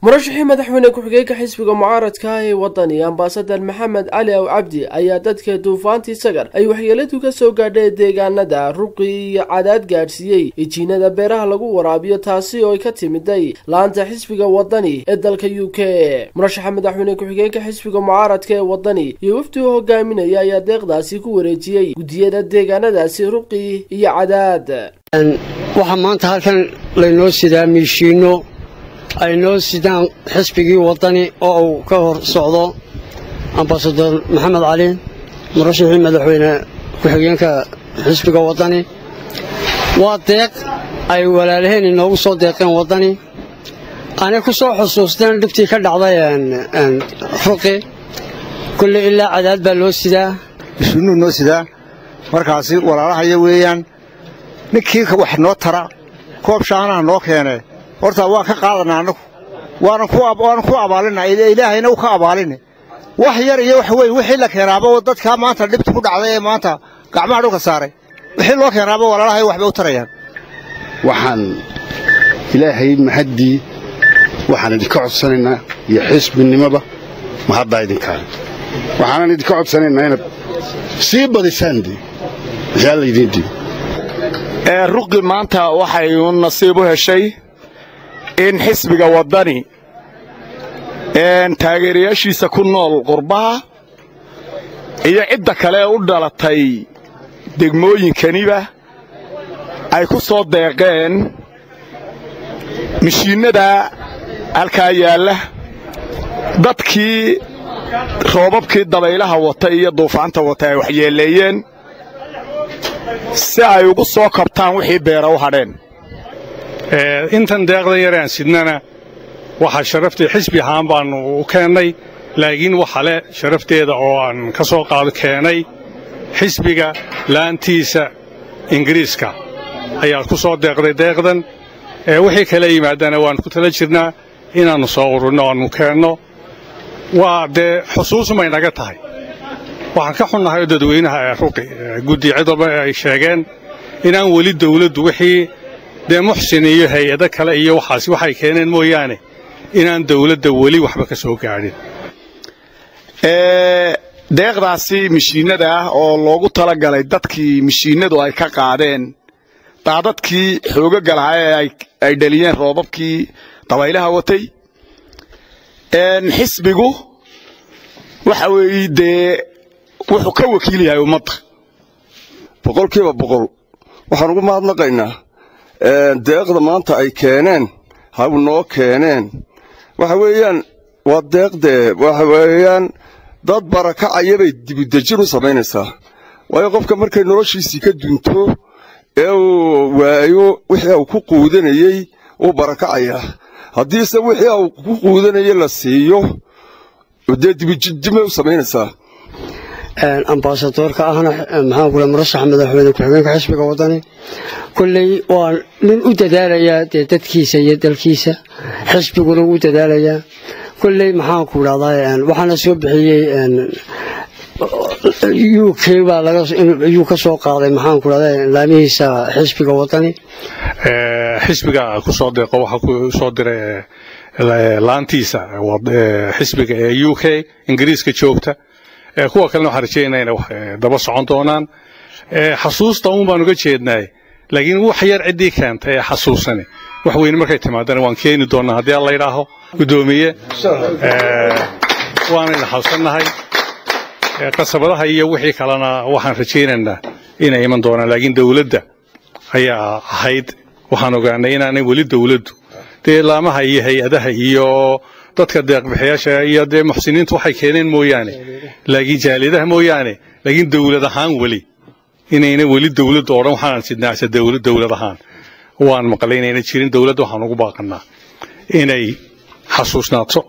مرشحي مدحوينه ku-xigeenka xisbiga mucaaradka ah ee wadani ambassador Maxamed Ali Aw Cabdi ayaa dadka duufaantii sagar ay waxyeeladu ka soo gaadhay deegaanada Ruqi iyo Cadaad gaarsiiyay ijiinada beeraha lagu waraabiyo taasi oo ka timiday laanta xisbiga wadani ee dalka UK. Murashaxa madaxweyne ku-xigeenka xisbiga mucaaradka ee wadani iyo wafdiga hogaaminaya ayaa deeqdaasi ku wareejiyay gudiyada deegaanadaasi Ruqi iyo Cadaad. waxa maanta halkan laynoo sidaa miishiino ay noo sidaan xisbigii wadani oo uu ka hor socdo ambassador Maxamed Ali murashaxii madaxweyne ku-xigeenka xisbiga wadani waa deeq ay walaalaheen inoogu soo deeqeen wadani ana ku soo xusuusteen dhibtii ka dhacday Ruqi kulli ilaa Cadaad baa loo sidaa isugu noo sidaa markaasi walaalaha weeyaan ninkii wax noo tara koob shaanaha noo keenay horta waan ka qaadanaa anagu waan ku abaalinaa ilaahayna uu ka abaalin wax yar iyo wax weyn wixii la keenaaba dadka maanta dhibta ku dhacday maanta gacmaha dhulka saaray wixii loo keenaaba walaalahay waxba u tarayaan waxaan ilaahay mahadii waxaan idinka codsanaynaa iyo xisbinimada ma hadda idinka waxaan idinka codsanaynaa inaad sii badisaan yaa la idin diibo Ruqi maanta waxay nasiib u heshay in xisbiga wadani taageerayaashiisa ku nool qurbaha iyo cidda kale u dhalatay degmooyinkaniba ay ku soo deeqeen mishiinada halkaa yaalla dadkii roobabkii dabaylaha wata iyo duufaanta wata ay waxyeeleeyeen si ay ugu soo kabtaan wixii beera u hadheen intan deeqda yaraan sidnana waxa sharaftii xisbi ahaan baanu u keenay laakiin waxa le sharafteeda oo aan ka soo qaad keenay xisbiga laantiisa Ingiriiska ayaa ku soo deeqday deeqdan wixii kale yimaadana waan ku tala jirnaa inaanu soo ururno oo keenno waa de xusuus ma inaga tahay waxaan ka xunnahay dadweynaha Ruqi guddi cidaba ay sheegeen inaan wali dawladdu wixii de muxsin iyo hay'ado kale iyo waxay keeneen mooyaane inaan dawladda wali waxba ka soo gaadhin deeqdaasi mishiinada ah oo loogu tala galay dadkii mishiinadu ay ka qaadeen daadadkii xooga galahay ay dhaliyeen roobabkii dabaylaha watay xisbigu waxa weeyii wuxuu ka wakiil yahay ummadda boqolkiiba boqol waxaan ugu mahadnaqaynaa deeqda maanta ay keeneen ha noo keeneen waxa weeyaan waa deeqde waxa weeyaan dad barakacaya bay dibudejin u samaynaysaa waayo qofka markay noloshiisii ka dunto ee uu waayo wixii uu ku quudanayay uu barakacaya haddiise wixii uu ku quudanayay la siiyo dee dibudejin u samaynaysaa ambassadorka ahna maxaa kula murashaxa madaxweyne ku-xigeenka xisbiga wadani kulley waa nin u dadaalaya dadkiisa iyo dalkiisa xisbiguna u dadaalaya kulley maxaa ku raadayaan waxaana soo bixiyay UK baa laga ka soo qaaday maxaa ku raadayaan laamihiisa xisbiga wadani xisbiga ku soo deeqo waxa ku soo diray laantiisa xisbiga ee UK Ingiriiska joogta kuwa kalena waxaan rajaynaynaa wax daba socon doonaan xasuusta baan uga jeednay laakiin wax yar cidii keentay xasuusani wax weyn markay timaadana waan keeni doonaa hadii alla yiraaho gudoomiye waan ila xasuusanahay qasabadaha iyo wixii kalena waxaan rajaynaynaa inay iman doonaan laakiin dawladda ayaa ahayd waxaan ogaanay inaanay wali dawladdu laamaha iyo hay'adaha iyo dadka deeq bixiyaasha iyo muxsiniintu waxay keeneen mooyaane laakiin jaaliyadaha mooyaane laakiin dawlad ahaan wali inayna wali dawladda oo dhan waxaan sidnaacsa dawlad ahaan waan maqlaynayna jirin dawladda waxaan ugu baaqanaa inay xasuusnaato